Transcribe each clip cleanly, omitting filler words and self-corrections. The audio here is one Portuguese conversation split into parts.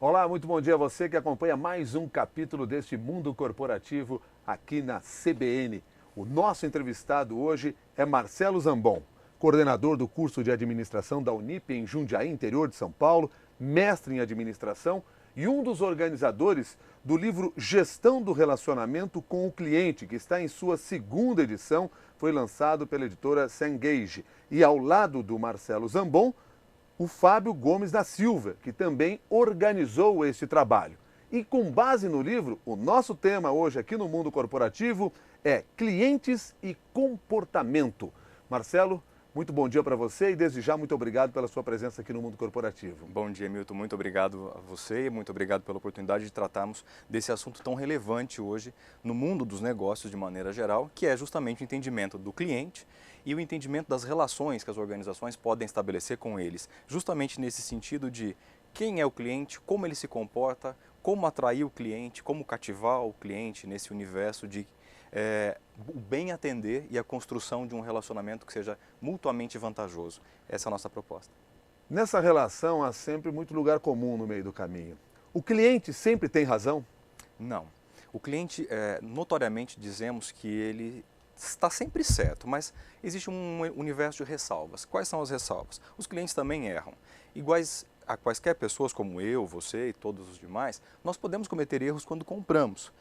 Olá, muito bom dia a você que acompanha mais um capítulo deste Mundo Corporativo aqui na CBN. O nosso entrevistado hoje é Marcelo Zambon, coordenador do curso de administração da Unip em Jundiaí, interior de São Paulo, mestre em administração e um dos organizadores do livro Gestão do Relacionamento com o Cliente, que está em sua segunda edição, foi lançado pela editora Cengage. E ao lado do Marcelo Zambon, o Fábio Gomes da Silva, que também organizou este trabalho. E com base no livro, o nosso tema hoje aqui no Mundo Corporativo é Clientes e Comportamento. Marcelo, muito bom dia para você e desde já muito obrigado pela sua presença aqui no Mundo Corporativo. Bom dia, Milton. Muito obrigado a você e muito obrigado pela oportunidade de tratarmos desse assunto tão relevante hoje no mundo dos negócios de maneira geral, que é justamente o entendimento do cliente e o entendimento das relações que as organizações podem estabelecer com eles, justamente nesse sentido de quem é o cliente, como ele se comporta, como atrair o cliente, como cativar o cliente nesse universo de o bem atender e a construção de um relacionamento que seja mutuamente vantajoso. Essa é a nossa proposta. Nessa relação há sempre muito lugar comum no meio do caminho. O cliente sempre tem razão? Não. O cliente, notoriamente dizemos que ele está sempre certo, mas existe um universo de ressalvas. Quais são as ressalvas? Os clientes também erram. Iguais a quaisquer pessoas como eu, você e todos os demais, nós podemos cometer erros quando compramos.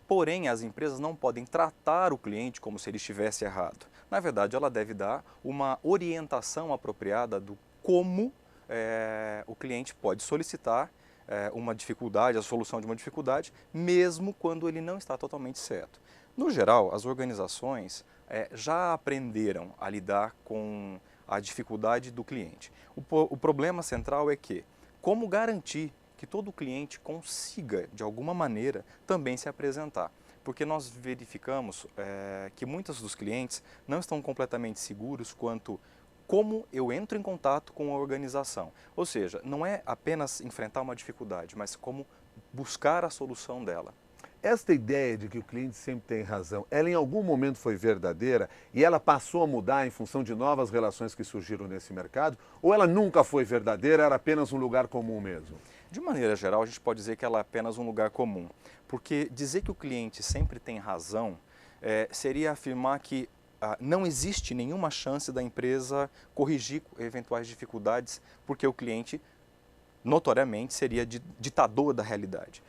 Porém, as empresas não podem tratar o cliente como se ele estivesse errado. Na verdade, ela deve dar uma orientação apropriada do como o cliente pode solicitar uma dificuldade, a solução de uma dificuldade, mesmo quando ele não está totalmente certo. No geral, as organizações já aprenderam a lidar com a dificuldade do cliente. O problema central é que, como garantir que todo cliente consiga, de alguma maneira, também se apresentar. Porque nós verificamos que muitos dos clientes não estão completamente seguros quanto como eu entro em contato com a organização. Ou seja, não é apenas enfrentar uma dificuldade, mas como buscar a solução dela. Esta ideia de que o cliente sempre tem razão, ela em algum momento foi verdadeira e ela passou a mudar em função de novas relações que surgiram nesse mercado? Ou ela nunca foi verdadeira, era apenas um lugar comum mesmo? De maneira geral, a gente pode dizer que ela é apenas um lugar comum, porque dizer que o cliente sempre tem razão seria afirmar que não existe nenhuma chance da empresa corrigir eventuais dificuldades, porque o cliente, notoriamente, seria ditador da realidade.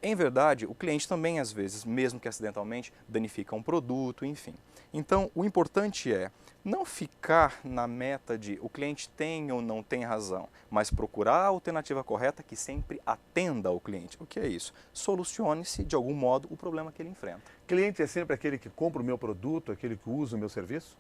Em verdade, o cliente também, às vezes, mesmo que acidentalmente, danifica um produto, enfim. Então, o importante é não ficar na meta de o cliente tem ou não tem razão, mas procurar a alternativa correta que sempre atenda ao cliente. O que é isso? Solucione-se, de algum modo, o problema que ele enfrenta. Cliente é sempre aquele que compra o meu produto, aquele que usa o meu serviço?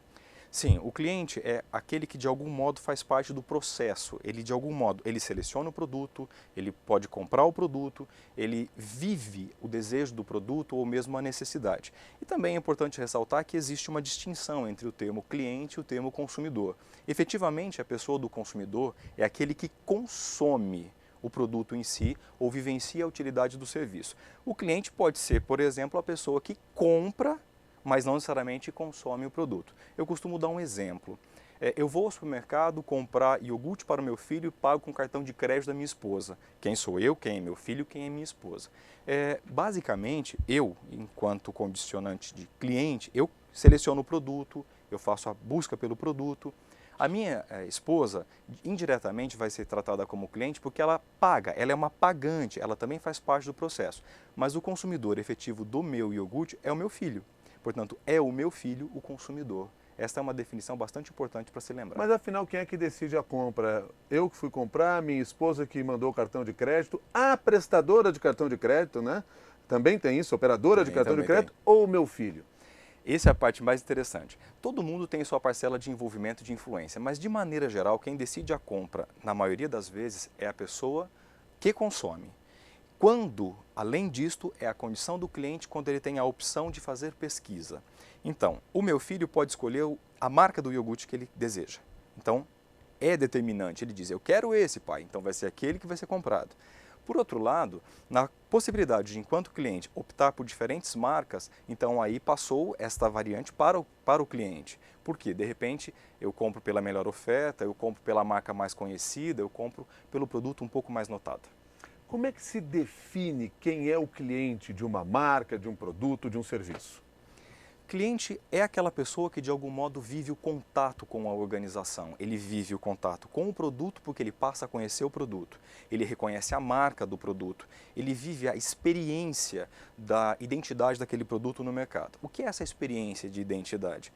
Sim, o cliente é aquele que de algum modo faz parte do processo. Ele de algum modo, ele seleciona o produto, ele pode comprar o produto, ele vive o desejo do produto ou mesmo a necessidade. E também é importante ressaltar que existe uma distinção entre o termo cliente e o termo consumidor. Efetivamente, a pessoa do consumidor é aquele que consome o produto em si ou vivencia a utilidade do serviço. O cliente pode ser, por exemplo, a pessoa que compra, mas não necessariamente consome o produto. Eu costumo dar um exemplo. Eu vou ao supermercado comprar iogurte para o meu filho e pago com cartão de crédito da minha esposa. Quem sou eu, quem é meu filho, quem é minha esposa. Basicamente, eu, enquanto condicionante de cliente, eu seleciono o produto, eu faço a busca pelo produto. A minha esposa, indiretamente, vai ser tratada como cliente porque ela paga, ela é uma pagante, ela também faz parte do processo. Mas o consumidor efetivo do meu iogurte é o meu filho. Portanto, é o meu filho o consumidor. Esta é uma definição bastante importante para se lembrar. Mas afinal, quem é que decide a compra? Eu que fui comprar, minha esposa que mandou o cartão de crédito, a prestadora de cartão de crédito, né? Também tem isso, operadora de cartão de crédito, ou o meu filho? Essa é a parte mais interessante. Todo mundo tem sua parcela de envolvimento e de influência, mas de maneira geral, quem decide a compra, na maioria das vezes, é a pessoa que consome. Quando, além disto, é a condição do cliente quando ele tem a opção de fazer pesquisa. Então, o meu filho pode escolher a marca do iogurte que ele deseja. Então, é determinante. Ele diz, eu quero esse, pai, então vai ser aquele que vai ser comprado. Por outro lado, na possibilidade de, enquanto cliente, optar por diferentes marcas, então aí passou esta variante para o cliente. Por quê? De repente, eu compro pela melhor oferta, eu compro pela marca mais conhecida, eu compro pelo produto um pouco mais notado. Como é que se define quem é o cliente de uma marca, de um produto, de um serviço? Cliente é aquela pessoa que de algum modo vive o contato com a organização. Ele vive o contato com o produto porque ele passa a conhecer o produto. Ele reconhece a marca do produto. Ele vive a experiência da identidade daquele produto no mercado. O que é essa experiência de identidade?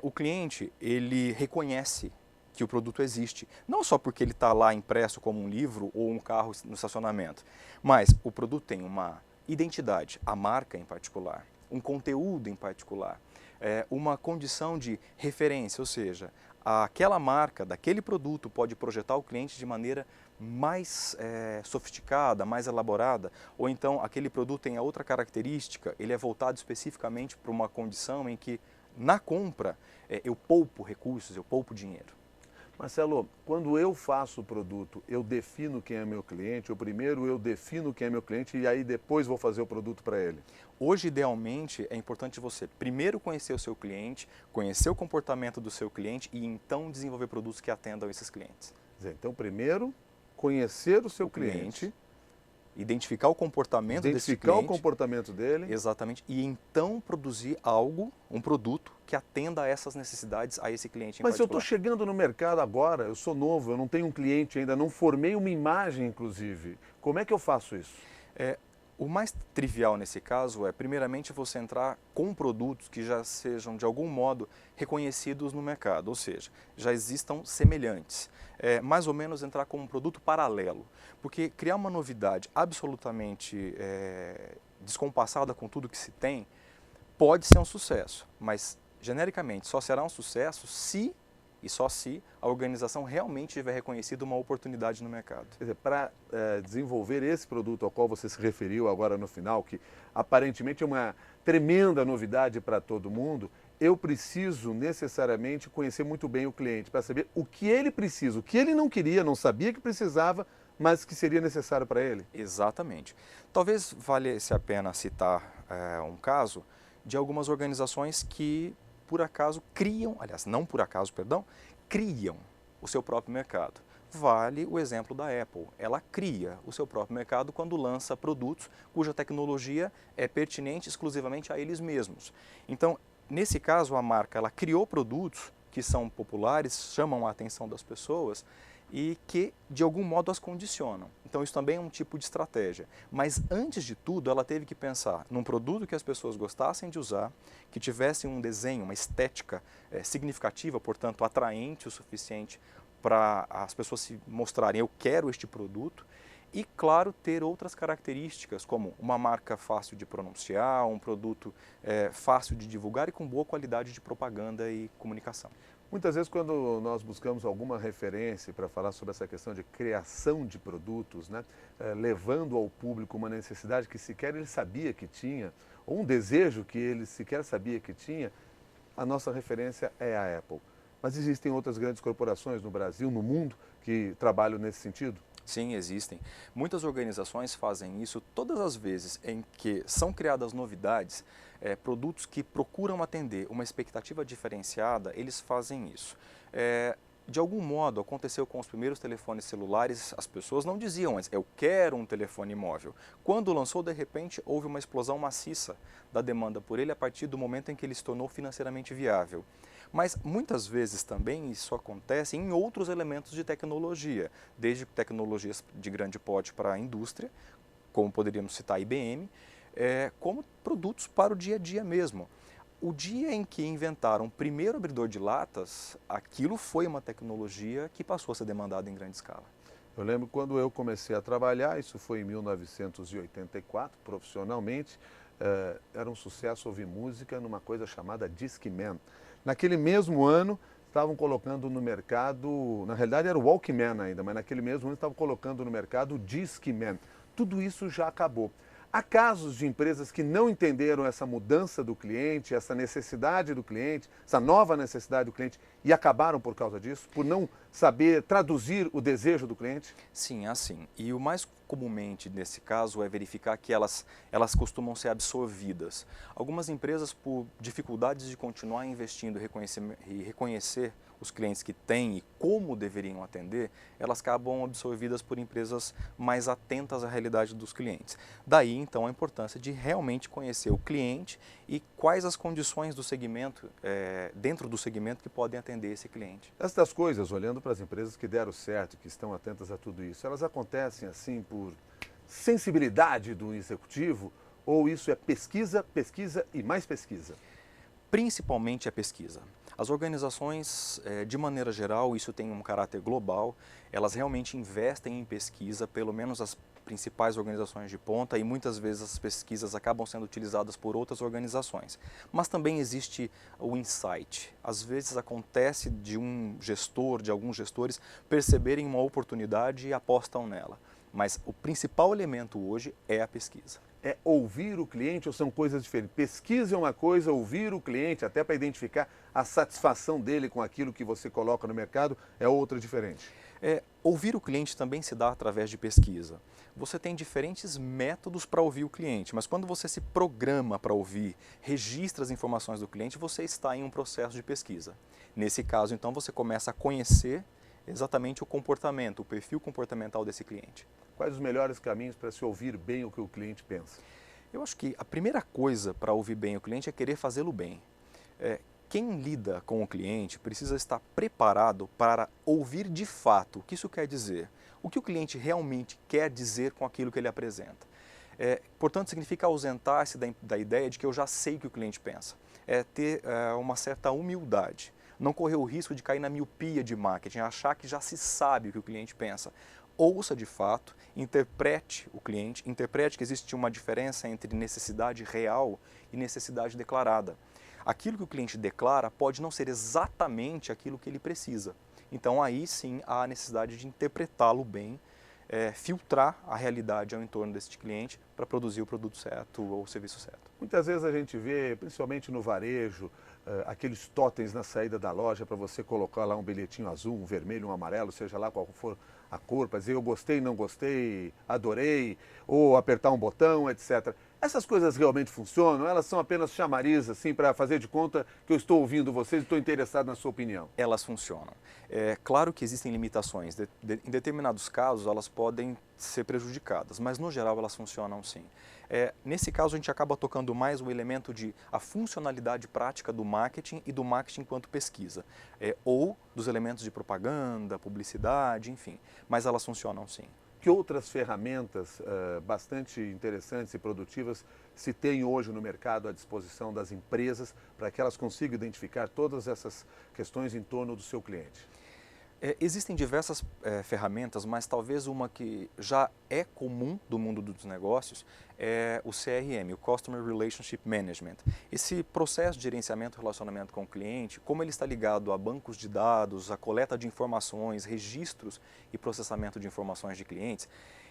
O cliente, ele reconhece que o produto existe, não só porque ele está lá impresso como um livro ou um carro no estacionamento, mas o produto tem uma identidade, a marca em particular, um conteúdo em particular, uma condição de referência, ou seja, aquela marca daquele produto pode projetar o cliente de maneira mais sofisticada, mais elaborada, ou então aquele produto tem a outra característica, ele é voltado especificamente para uma condição em que na compra eu poupo recursos, eu poupo dinheiro. Marcelo, quando eu faço o produto, eu defino quem é meu cliente, ou primeiro eu defino quem é meu cliente e aí depois vou fazer o produto para ele? Hoje, idealmente, é importante você primeiro conhecer o seu cliente, conhecer o comportamento do seu cliente e então desenvolver produtos que atendam esses clientes. Quer dizer, então, primeiro, conhecer o seu O cliente, identificar o comportamento desse identificar o cliente, comportamento dele. exatamente, e então produzir algo, um produto que atenda a essas necessidades a esse cliente em Mas se eu particular. estou chegando no mercado agora, eu sou novo, eu não tenho um cliente ainda, não formei uma imagem, inclusive. Como é que eu faço isso? O mais trivial nesse caso é, primeiramente, você entrar com produtos que já sejam, de algum modo, reconhecidos no mercado, ou seja, já existam semelhantes. Mais ou menos entrar com um produto paralelo, porque criar uma novidade absolutamente descompassada com tudo que se tem pode ser um sucesso, mas, genericamente, só será um sucesso se e só se a organização realmente tiver reconhecido uma oportunidade no mercado. Quer dizer, para desenvolver esse produto ao qual você se referiu agora no final, que aparentemente é uma tremenda novidade para todo mundo, eu preciso necessariamente conhecer muito bem o cliente para saber o que ele precisa, o que ele não queria, não sabia que precisava, mas que seria necessário para ele. Exatamente. Talvez valesse a pena citar um caso de algumas organizações que, por acaso, criam, aliás, não por acaso, perdão, criam o seu próprio mercado. Vale o exemplo da Apple. Ela cria o seu próprio mercado quando lança produtos cuja tecnologia é pertinente exclusivamente a eles mesmos. Então, nesse caso, a marca ela criou produtos que são populares, chamam a atenção das pessoas e que, de algum modo, as condicionam. Então, isso também é um tipo de estratégia. Mas, antes de tudo, ela teve que pensar num produto que as pessoas gostassem de usar, que tivesse um desenho, uma estética significativa, portanto, atraente o suficiente para as pessoas se mostrarem, eu quero este produto, e, claro, ter outras características, como uma marca fácil de pronunciar, um produto fácil de divulgar e com boa qualidade de propaganda e comunicação. Muitas vezes, quando nós buscamos alguma referência para falar sobre essa questão de criação de produtos, né, levando ao público uma necessidade que sequer ele sabia que tinha, ou um desejo que ele sequer sabia que tinha, a nossa referência é a Apple. Mas existem outras grandes corporações no Brasil, no mundo, que trabalham nesse sentido? Sim, existem. Muitas organizações fazem isso todas as vezes em que são criadas novidades, produtos que procuram atender uma expectativa diferenciada, eles fazem isso. De algum modo, aconteceu com os primeiros telefones celulares, as pessoas não diziam antes, eu quero um telefone móvel. Quando lançou, de repente, houve uma explosão maciça da demanda por ele a partir do momento em que ele se tornou financeiramente viável. Mas muitas vezes também isso acontece em outros elementos de tecnologia, desde tecnologias de grande porte para a indústria, como poderíamos citar a IBM, como produtos para o dia a dia mesmo. O dia em que inventaram o primeiro abridor de latas, aquilo foi uma tecnologia que passou a ser demandada em grande escala. Eu lembro quando eu comecei a trabalhar, isso foi em 1984, profissionalmente, era um sucesso ouvir música numa coisa chamada Discman. Naquele mesmo ano, estavam colocando no mercado, na realidade era o Walkman ainda, mas naquele mesmo ano estavam colocando no mercado o Discman. Tudo isso já acabou. Há casos de empresas que não entenderam essa mudança do cliente, essa necessidade do cliente, essa nova necessidade do cliente e acabaram por causa disso, por não saber traduzir o desejo do cliente? Sim, assim. E o mais comumente nesse caso é verificar que elas costumam ser absorvidas. Algumas empresas, por dificuldades de continuar investindo e reconhecer os clientes que têm e como deveriam atender, elas acabam absorvidas por empresas mais atentas à realidade dos clientes. Daí, então, a importância de realmente conhecer o cliente e quais as condições do segmento, dentro do segmento, que podem atender esse cliente. Estas coisas, olhando para as empresas que deram certo, que estão atentas a tudo isso, elas acontecem assim por sensibilidade do executivo ou isso é pesquisa, pesquisa e mais pesquisa? Principalmente a pesquisa. As organizações, de maneira geral, isso tem um caráter global, elas realmente investem em pesquisa, pelo menos as principais organizações de ponta, e muitas vezes as pesquisas acabam sendo utilizadas por outras organizações. Mas também existe o insight. Às vezes acontece de um gestor, de alguns gestores, perceberem uma oportunidade e apostam nela. Mas o principal elemento hoje é a pesquisa. É ouvir o cliente ou são coisas diferentes? Pesquisa é uma coisa, ouvir o cliente, até para identificar a satisfação dele com aquilo que você coloca no mercado, é outra diferente. Ouvir o cliente também se dá através de pesquisa. Você tem diferentes métodos para ouvir o cliente, mas quando você se programa para ouvir, registra as informações do cliente, você está em um processo de pesquisa. Nesse caso, então, você começa a conhecer exatamente o comportamento, o perfil comportamental desse cliente. Quais os melhores caminhos para se ouvir bem o que o cliente pensa? Eu acho que a primeira coisa para ouvir bem o cliente é querer fazê-lo bem. Quem lida com o cliente precisa estar preparado para ouvir de fato o que isso quer dizer, o que o cliente realmente quer dizer com aquilo que ele apresenta. Portanto, significa ausentar-se da ideia de que eu já sei o que o cliente pensa. É ter uma certa humildade. Não correr o risco de cair na miopia de marketing, achar que já se sabe o que o cliente pensa. Ouça de fato, interprete o cliente, interprete que existe uma diferença entre necessidade real e necessidade declarada. Aquilo que o cliente declara pode não ser exatamente aquilo que ele precisa. Então aí sim há a necessidade de interpretá-lo bem, filtrar a realidade ao entorno desse cliente para produzir o produto certo ou o serviço certo. Muitas vezes a gente vê, principalmente no varejo, aqueles totens na saída da loja para você colocar lá um bilhetinho azul, um vermelho, um amarelo, seja lá qual for a cor, para dizer eu gostei, não gostei, adorei, ou apertar um botão, etc. Essas coisas realmente funcionam? Elas são apenas chamariz, assim, para fazer de conta que eu estou ouvindo vocês e estou interessado na sua opinião? Elas funcionam. É claro que existem limitações. Em determinados casos, elas podem ser prejudicadas, mas no geral elas funcionam sim. Nesse caso, a gente acaba tocando mais o elemento de a funcionalidade prática do marketing e do marketing enquanto pesquisa, ou dos elementos de propaganda, publicidade, enfim. Mas elas funcionam sim. Que outras ferramentas bastante interessantes e produtivas se tem hoje no mercado à disposição das empresas para que elas consigam identificar todas essas questões em torno do seu cliente? Existem diversas ferramentas, mas talvez uma que já é comum do mundo dos negócios é o CRM, o Customer Relationship Management. Esse processo de gerenciamento e relacionamento com o cliente, como ele está ligado a bancos de dados, a coleta de informações, registros e processamento de informações de clientes,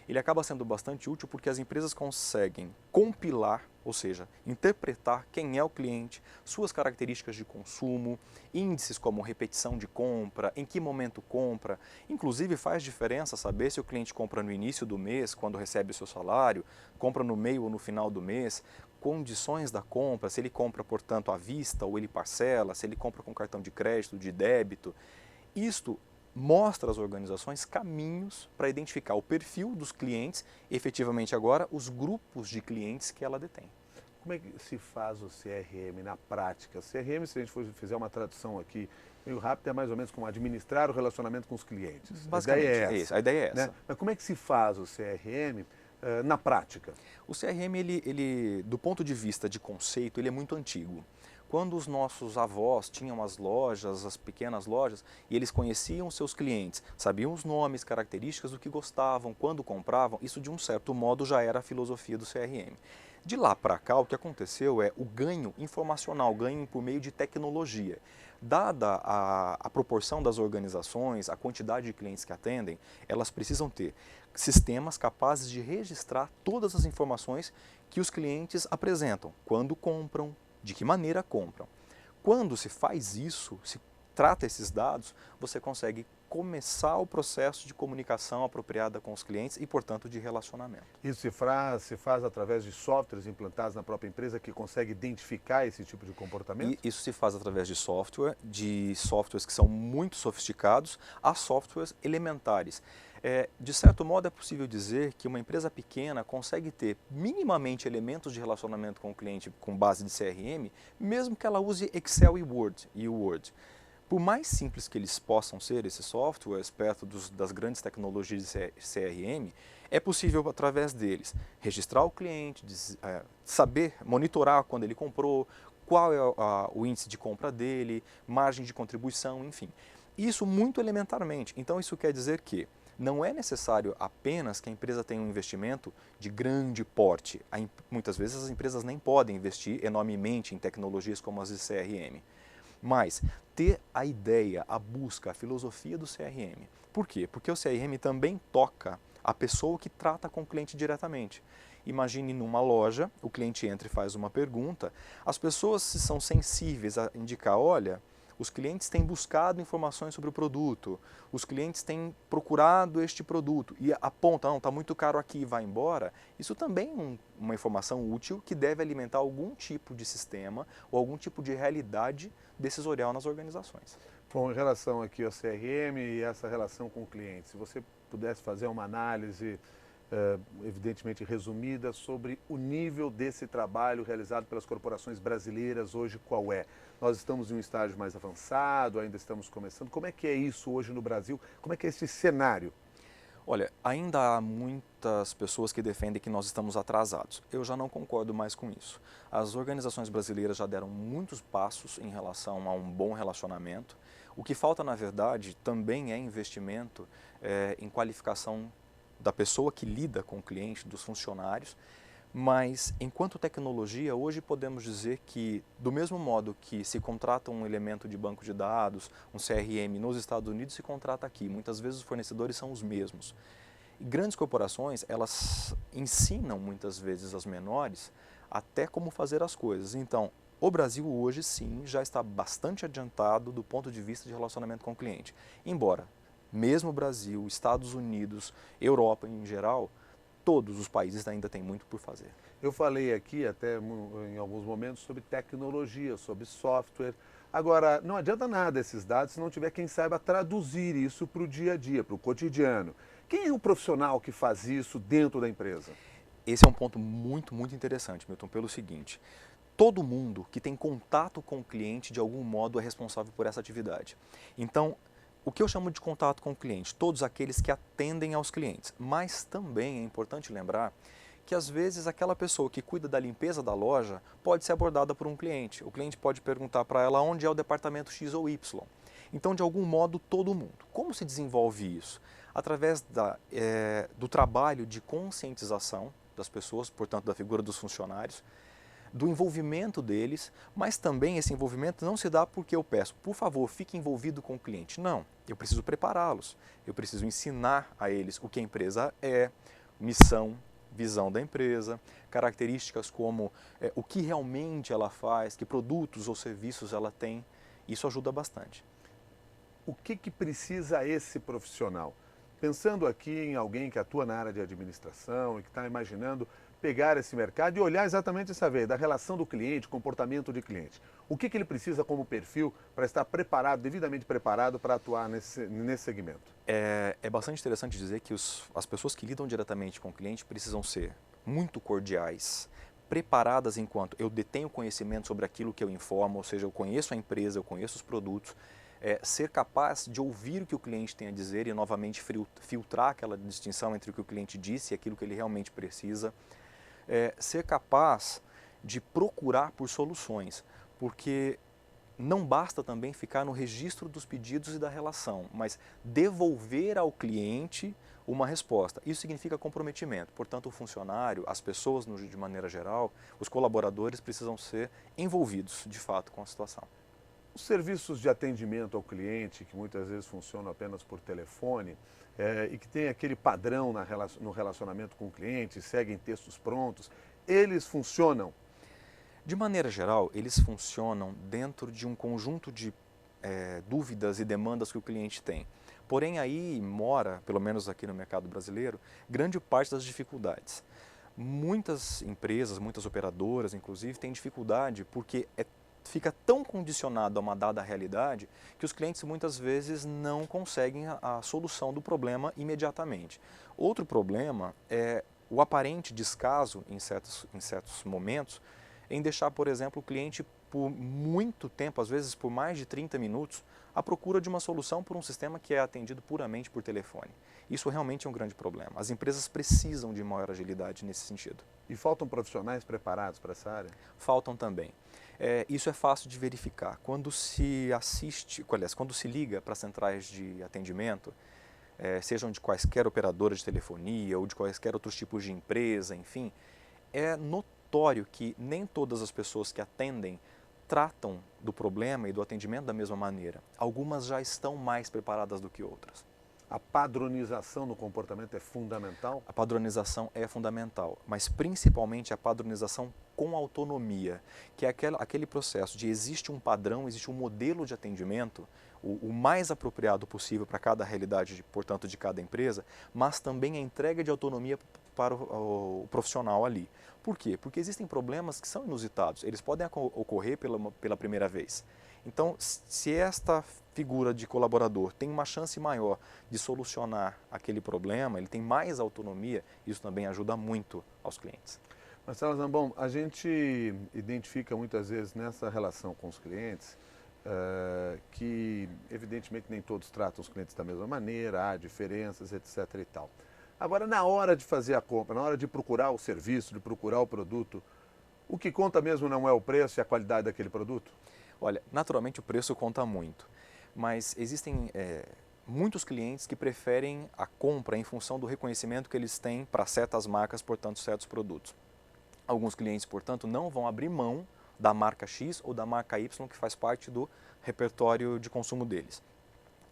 ele acaba sendo bastante útil porque as empresas conseguem compilar, ou seja, interpretar quem é o cliente, suas características de consumo, índices como repetição de compra, em que momento compra. Inclusive faz diferença saber se o cliente compra no início do mês, quando recebe o seu salário, compra no meio ou no final do mês, condições da compra, se ele compra, portanto, à vista ou ele parcela, se ele compra com cartão de crédito, de débito. Isto mostra às organizações caminhos para identificar o perfil dos clientes e, efetivamente agora, os grupos de clientes que ela detém. Como é que se faz o CRM na prática? CRM, se a gente fizer uma tradução aqui meio rápida, é mais ou menos como administrar o relacionamento com os clientes. Basicamente, a ideia é essa. Né? Mas como é que se faz o CRM na prática? O CRM, ele, do ponto de vista de conceito, ele é muito antigo. Quando os nossos avós tinham as lojas, as pequenas lojas, e eles conheciam seus clientes, sabiam os nomes, características do que gostavam, quando compravam, isso de um certo modo já era a filosofia do CRM. De lá para cá, o que aconteceu é o ganho informacional, ganho por meio de tecnologia. Dada a proporção das organizações, a quantidade de clientes que atendem, elas precisam ter sistemas capazes de registrar todas as informações que os clientes apresentam, quando compram, de que maneira compram. Quando se faz isso, se trata esses dados, você consegue começar o processo de comunicação apropriada com os clientes e, portanto, de relacionamento. Isso se faz através de softwares implantados na própria empresa que consegue identificar esse tipo de comportamento? E isso se faz através de softwares que são muito sofisticados a softwares elementares. De certo modo, é possível dizer que uma empresa pequena consegue ter minimamente elementos de relacionamento com o cliente com base de CRM, mesmo que ela use Excel e Word. Por mais simples que eles possam ser, esses softwares, perto das grandes tecnologias de CRM, é possível, através deles, registrar o cliente, saber, monitorar quando ele comprou, qual é o índice de compra dele, margem de contribuição, enfim. Isso muito elementarmente. Então, isso quer dizer que não é necessário apenas que a empresa tenha um investimento de grande porte. Muitas vezes as empresas nem podem investir enormemente em tecnologias como as de CRM. Mas ter a ideia, a busca, a filosofia do CRM. Por quê? Porque o CRM também toca a pessoa que trata com o cliente diretamente. Imagine numa loja, o cliente entra e faz uma pergunta, as pessoas são sensíveis a indicar, olha, os clientes têm buscado informações sobre o produto, os clientes têm procurado este produto e apontam, não, está muito caro aqui e vai embora. Isso também é uma informação útil que deve alimentar algum tipo de sistema ou algum tipo de realidade decisorial nas organizações. Bom, em relação aqui ao CRM e essa relação com o cliente, se você pudesse fazer uma análise, evidentemente resumida, sobre o nível desse trabalho realizado pelas corporações brasileiras hoje, qual é? Nós estamos em um estágio mais avançado, ainda estamos começando. Como é que é isso hoje no Brasil? Como é que é esse cenário? Olha, ainda há muitas pessoas que defendem que nós estamos atrasados. Eu já não concordo mais com isso. As organizações brasileiras já deram muitos passos em relação a um bom relacionamento. O que falta, na verdade, também é investimento em qualificação da pessoa que lida com o cliente, dos funcionários. Mas, enquanto tecnologia, hoje podemos dizer que, do mesmo modo que se contrata um elemento de banco de dados, um CRM nos Estados Unidos, se contrata aqui. Muitas vezes os fornecedores são os mesmos. E grandes corporações, elas ensinam muitas vezes as menores até como fazer as coisas. Então, o Brasil hoje sim já está bastante adiantado do ponto de vista de relacionamento com o cliente. Embora, mesmo o Brasil, Estados Unidos, Europa em geral, todos os países ainda têm muito por fazer. Eu falei aqui até em alguns momentos sobre tecnologia, sobre software. Agora, não adianta nada esses dados se não tiver quem saiba traduzir isso para o dia a dia, para o cotidiano. Quem é o profissional que faz isso dentro da empresa? Esse é um ponto muito interessante, Milton, pelo seguinte: todo mundo que tem contato com o cliente, de algum modo, é responsável por essa atividade. Então, o que eu chamo de contato com o cliente? Todos aqueles que atendem aos clientes. Mas também é importante lembrar que, às vezes, aquela pessoa que cuida da limpeza da loja pode ser abordada por um cliente. O cliente pode perguntar para ela onde é o departamento X ou Y. Então, de algum modo, todo mundo. Como se desenvolve isso? Através do trabalho de conscientização das pessoas, portanto, da figura dos funcionários, do envolvimento deles, mas também esse envolvimento não se dá porque eu peço, por favor, fique envolvido com o cliente. Não, eu preciso prepará-los, eu preciso ensinar a eles o que a empresa é, missão, visão da empresa, características como o que realmente ela faz, que produtos ou serviços ela tem. Isso ajuda bastante. O que precisa esse profissional? Pensando aqui em alguém que atua na área de administração e que está imaginando pegar esse mercado e olhar exatamente essa veia da relação do cliente, comportamento de cliente. O que ele precisa como perfil para estar preparado, devidamente preparado para atuar nesse segmento? É bastante interessante dizer que as pessoas que lidam diretamente com o cliente precisam ser muito cordiais, preparadas enquanto eu detenho conhecimento sobre aquilo que eu informo, ou seja, eu conheço a empresa, eu conheço os produtos, ser capaz de ouvir o que o cliente tem a dizer e novamente filtrar aquela distinção entre o que o cliente disse e aquilo que ele realmente precisa. Ser capaz de procurar por soluções, porque não basta também ficar no registro dos pedidos e da relação, mas devolver ao cliente uma resposta. Isso significa comprometimento. Portanto, o funcionário, as pessoas de maneira geral, os colaboradores precisam ser envolvidos de fato com a situação. Os serviços de atendimento ao cliente, que muitas vezes funcionam apenas por telefone, e que tem aquele padrão no relacionamento com o cliente, seguem textos prontos, eles funcionam? De maneira geral, eles funcionam dentro de um conjunto de dúvidas e demandas que o cliente tem. Porém, aí mora, pelo menos aqui no mercado brasileiro, grande parte das dificuldades. Muitas empresas, muitas operadoras, inclusive, têm dificuldade porque fica tão condicionado a uma dada realidade que os clientes muitas vezes não conseguem a solução do problema imediatamente. Outro problema é o aparente descaso, em certos momentos, em deixar, por exemplo, o cliente por muito tempo, às vezes por mais de 30 minutos, à procura de uma solução por um sistema que é atendido puramente por telefone. Isso realmente é um grande problema. As empresas precisam de maior agilidade nesse sentido. E faltam profissionais preparados para essa área? Faltam também. Isso é fácil de verificar. Quando se assiste, aliás, quando se liga para centrais de atendimento, sejam de quaisquer operadoras de telefonia ou de quaisquer outros tipos de empresa, enfim, é notório que nem todas as pessoas que atendem tratam do problema e do atendimento da mesma maneira. Algumas já estão mais preparadas do que outras. A padronização no comportamento é fundamental? A padronização é fundamental, mas principalmente a padronização com autonomia, que é aquele processo de existe um padrão, existe um modelo de atendimento, o mais apropriado possível para cada realidade, portanto, de cada empresa, mas também a entrega de autonomia para o profissional ali. Por quê? Porque existem problemas que são inusitados, eles podem ocorrer pela primeira vez. Então, se esta figura de colaborador tem uma chance maior de solucionar aquele problema, ele tem mais autonomia, isso também ajuda muito aos clientes. Marcelo Zambon, a gente identifica muitas vezes nessa relação com os clientes que, evidentemente, nem todos tratam os clientes da mesma maneira, há diferenças, etc. e tal. Agora, na hora de fazer a compra, na hora de procurar o serviço, de procurar o produto, o que conta mesmo não é o preço e a qualidade daquele produto? Olha, naturalmente o preço conta muito, mas existem muitos clientes que preferem a compra em função do reconhecimento que eles têm para certas marcas, portanto, certos produtos. Alguns clientes, portanto, não vão abrir mão da marca X ou da marca Y, que faz parte do repertório de consumo deles.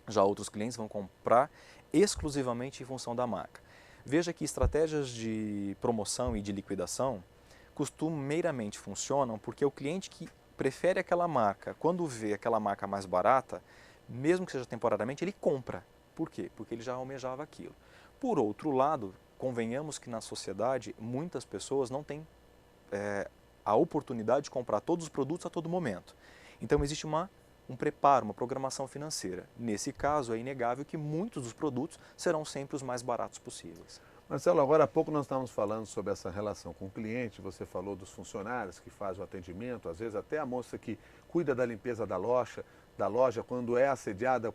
Já outros clientes vão comprar exclusivamente em função da marca. Veja que estratégias de promoção e de liquidação costumeiramente funcionam porque o cliente que prefere aquela marca, quando vê aquela marca mais barata, mesmo que seja temporariamente, ele compra. Por quê? Porque ele já almejava aquilo. Por outro lado, convenhamos que na sociedade muitas pessoas não têm a oportunidade de comprar todos os produtos a todo momento. Então existe um preparo, uma programação financeira. Nesse caso, é inegável que muitos dos produtos serão sempre os mais baratos possíveis. Marcelo, agora há pouco nós estávamos falando sobre essa relação com o cliente, você falou dos funcionários que fazem o atendimento, às vezes até a moça que cuida da limpeza da loja quando é assediada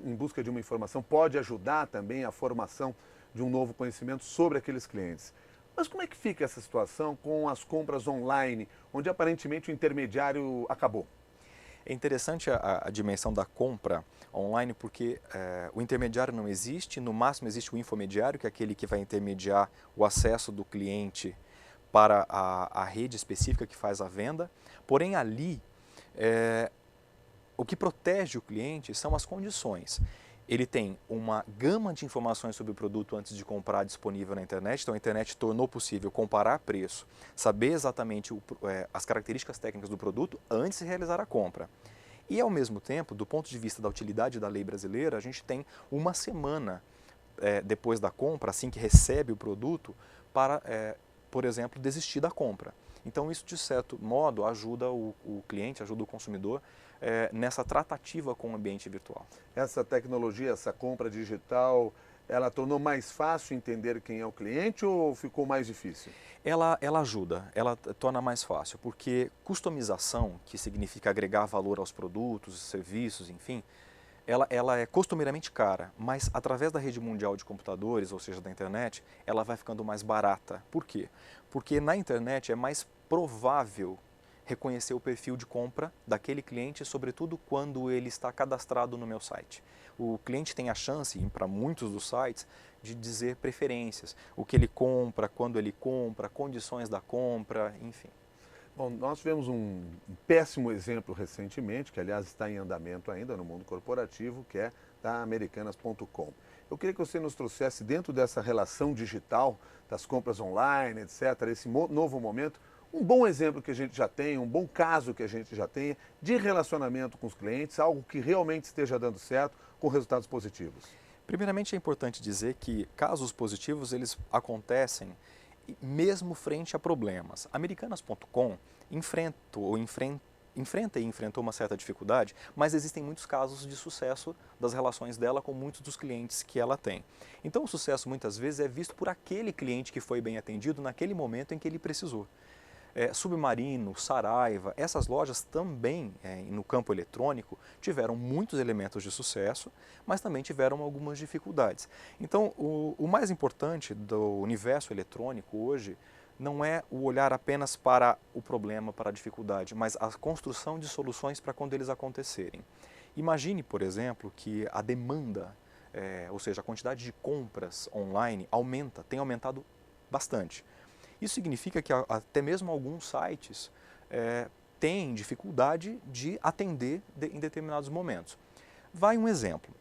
em busca de uma informação, pode ajudar também a formação de um novo conhecimento sobre aqueles clientes. Mas como é que fica essa situação com as compras online, onde aparentemente o intermediário acabou? É interessante a dimensão da compra online porque o intermediário não existe, no máximo existe o infomediário, que é aquele que vai intermediar o acesso do cliente para a rede específica que faz a venda. Porém, ali, o que protege o cliente são as condições. Ele tem uma gama de informações sobre o produto antes de comprar disponível na internet, então a internet tornou possível comparar preço, saber exatamente as características técnicas do produto antes de realizar a compra. E ao mesmo tempo, do ponto de vista da utilidade da lei brasileira, a gente tem uma semana depois da compra, assim que recebe o produto, para, por exemplo, desistir da compra. Então isso, de certo modo, ajuda o cliente, ajuda o consumidor nessa tratativa com o ambiente virtual. Essa tecnologia, essa compra digital, ela tornou mais fácil entender quem é o cliente ou ficou mais difícil? Ela ajuda, ela torna mais fácil, porque customização, que significa agregar valor aos produtos, serviços, enfim, ela é costumeiramente cara, mas através da rede mundial de computadores, ou seja, da internet, ela vai ficando mais barata. Por quê? Porque na internet é mais provável reconhecer o perfil de compra daquele cliente, sobretudo quando ele está cadastrado no meu site. O cliente tem a chance, para muitos dos sites, de dizer preferências, o que ele compra, quando ele compra, condições da compra, enfim. Bom, nós tivemos um péssimo exemplo recentemente, que aliás está em andamento ainda no mundo corporativo, que é da Americanas.com. Eu queria que você nos trouxesse dentro dessa relação digital, das compras online, etc., esse novo momento, um bom exemplo que a gente já tem, um bom caso que a gente já tenha de relacionamento com os clientes, algo que realmente esteja dando certo, com resultados positivos? Primeiramente, é importante dizer que casos positivos eles acontecem mesmo frente a problemas. Americanas.com enfrenta e enfrentou uma certa dificuldade, mas existem muitos casos de sucesso das relações dela com muitos dos clientes que ela tem. Então, o sucesso muitas vezes é visto por aquele cliente que foi bem atendido naquele momento em que ele precisou. Submarino, Saraiva, essas lojas também, no campo eletrônico, tiveram muitos elementos de sucesso, mas também tiveram algumas dificuldades. Então, o mais importante do universo eletrônico hoje não é o olhar apenas para o problema, para a dificuldade, mas a construção de soluções para quando eles acontecerem. Imagine, por exemplo, que a demanda, ou seja, a quantidade de compras online tem aumentado bastante. Isso significa que até mesmo alguns sites têm dificuldade de atender em determinados momentos. Vai um exemplo.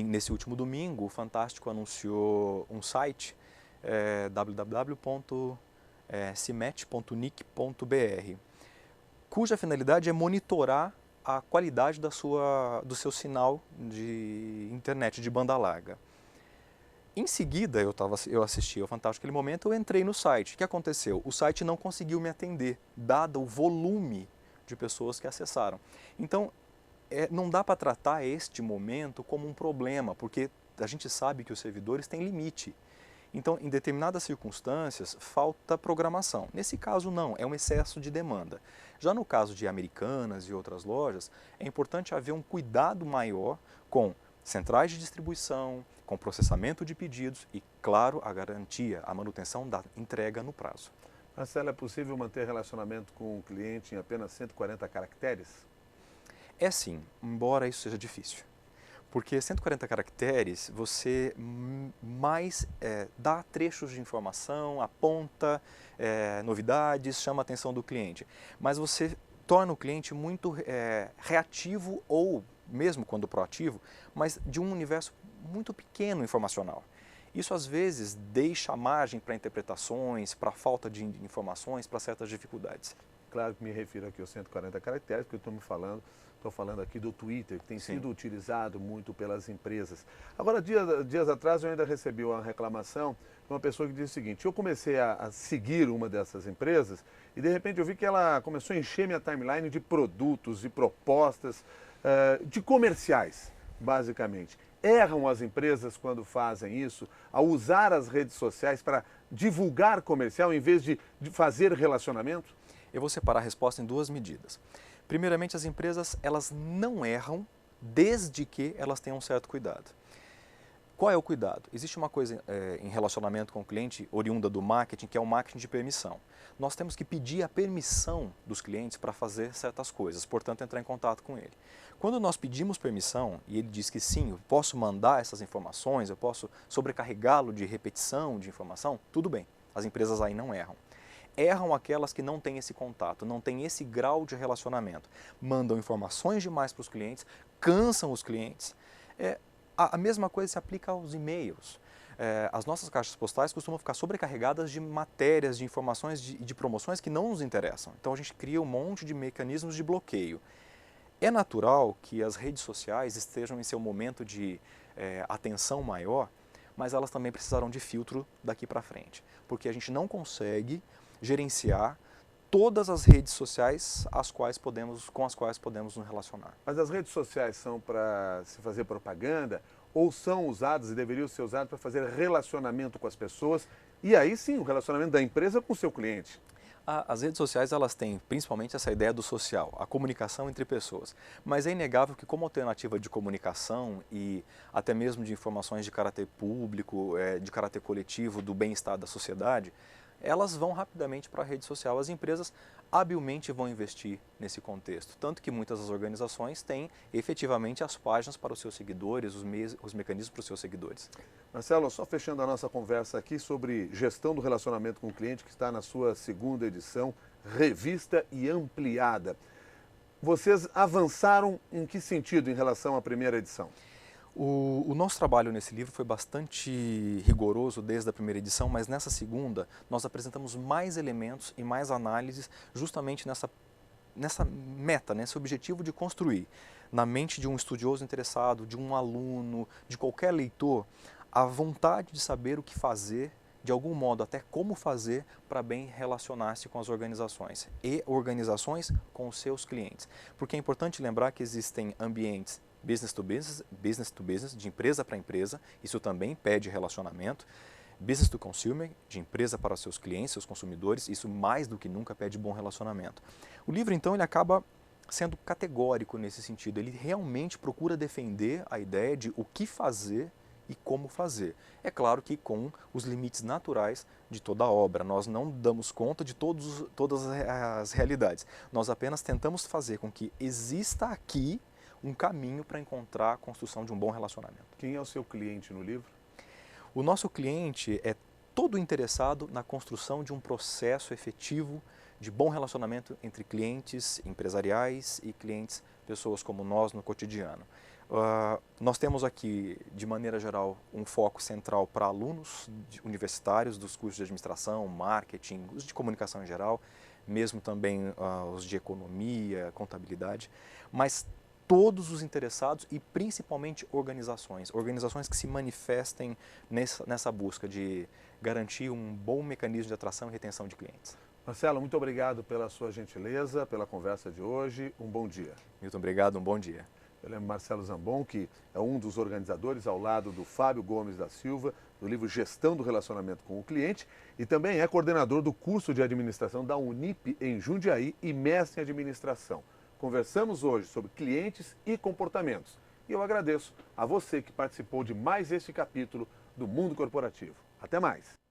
Nesse último domingo, o Fantástico anunciou um site, www.cimet.nic.br, cuja finalidade é monitorar a qualidade do seu sinal de internet de banda larga. Em seguida, eu assisti ao Fantástico naquele momento, eu entrei no site. O que aconteceu? O site não conseguiu me atender, dado o volume de pessoas que acessaram. Então, não dá para tratar este momento como um problema, porque a gente sabe que os servidores têm limite. Então, em determinadas circunstâncias, falta programação. Nesse caso, não, é um excesso de demanda. Já no caso de Americanas e outras lojas, é importante haver um cuidado maior com centrais de distribuição, com processamento de pedidos e, claro, a garantia, a manutenção da entrega no prazo. Marcelo, é possível manter relacionamento com o cliente em apenas 140 caracteres? É sim, embora isso seja difícil. Porque 140 caracteres você mais dá trechos de informação, aponta novidades, chama a atenção do cliente. Mas você torna o cliente muito reativo ou, mesmo quando proativo, mas de um universo muito pequeno informacional. Isso às vezes deixa margem para interpretações, para falta de informações, para certas dificuldades. Claro que me refiro aqui aos 140 caracteres, porque estou falando aqui do Twitter, que tem sido utilizado muito pelas empresas. Agora, dias atrás eu ainda recebi uma reclamação de uma pessoa que disse o seguinte: eu comecei a seguir uma dessas empresas e de repente eu vi que ela começou a encher minha timeline de produtos, de propostas, de comerciais, basicamente. Erram as empresas quando fazem isso, ao usar as redes sociais para divulgar comercial em vez de fazer relacionamento? Eu vou separar a resposta em duas medidas. Primeiramente, as empresas elas não erram desde que elas tenham um certo cuidado. Qual é o cuidado? Existe uma coisa em relacionamento com o cliente, oriunda do marketing, que é o marketing de permissão. Nós temos que pedir a permissão dos clientes para fazer certas coisas, portanto, entrar em contato com ele. Quando nós pedimos permissão e ele diz que sim, eu posso mandar essas informações, eu posso sobrecarregá-lo de repetição de informação, tudo bem, as empresas aí não erram. Erram aquelas que não têm esse contato, não têm esse grau de relacionamento. Mandam informações demais para os clientes, cansam os clientes. A mesma coisa se aplica aos e-mails. As nossas caixas postais costumam ficar sobrecarregadas de matérias, de informações e de promoções que não nos interessam. Então a gente cria um monte de mecanismos de bloqueio. É natural que as redes sociais estejam em seu momento de atenção maior, mas elas também precisarão de filtro daqui para frente, porque a gente não consegue gerenciar todas as redes sociais com as quais podemos nos relacionar. Mas as redes sociais são para se fazer propaganda ou são usadas e deveriam ser usadas para fazer relacionamento com as pessoas e aí sim o relacionamento da empresa com o seu cliente? As redes sociais elas têm principalmente essa ideia do social, a comunicação entre pessoas. Mas é inegável que como alternativa de comunicação e até mesmo de informações de caráter público, de caráter coletivo, do bem-estar da sociedade, elas vão rapidamente para a rede social. As empresas habilmente vão investir nesse contexto. Tanto que muitas das organizações têm efetivamente as páginas para os seus seguidores, os mecanismos para os seus seguidores. Marcelo, só fechando a nossa conversa aqui sobre gestão do relacionamento com o cliente, que está na sua segunda edição, revista e ampliada. Vocês avançaram em que sentido em relação à primeira edição? O nosso trabalho nesse livro foi bastante rigoroso desde a primeira edição, mas nessa segunda nós apresentamos mais elementos e mais análises justamente nessa nessa meta, nesse objetivo de construir na mente de um estudioso interessado, de um aluno, de qualquer leitor, a vontade de saber o que fazer, de algum modo até como fazer para bem relacionar-se com as organizações e organizações com os seus clientes. Porque é importante lembrar que existem ambientes business to business, de empresa para empresa, isso também pede relacionamento. Business to consumer, de empresa para seus clientes, seus consumidores, isso mais do que nunca pede bom relacionamento. O livro, então, ele acaba sendo categórico nesse sentido. Ele realmente procura defender a ideia de o que fazer e como fazer. É claro que com os limites naturais de toda a obra. Nós não damos conta de todas as realidades. Nós apenas tentamos fazer com que exista aqui um caminho para encontrar a construção de um bom relacionamento. Quem é o seu cliente no livro? O nosso cliente é todo interessado na construção de um processo efetivo de bom relacionamento entre clientes empresariais e clientes, pessoas como nós no cotidiano. Nós temos aqui, de maneira geral, um foco central para alunos universitários dos cursos de administração, marketing, os de comunicação em geral, mesmo também os de economia, contabilidade, mas todos os interessados e principalmente organizações que se manifestem nessa busca de garantir um bom mecanismo de atração e retenção de clientes. Marcelo, muito obrigado pela sua gentileza, pela conversa de hoje. Um bom dia. Milton, obrigado, um bom dia. Eu lembro Marcelo Zambon, que é um dos organizadores ao lado do Fábio Gomes da Silva, do livro Gestão do Relacionamento com o Cliente, e também é coordenador do curso de administração da Unip em Jundiaí e mestre em administração. Conversamos hoje sobre clientes e comportamentos. E eu agradeço a você que participou de mais este capítulo do Mundo Corporativo. Até mais!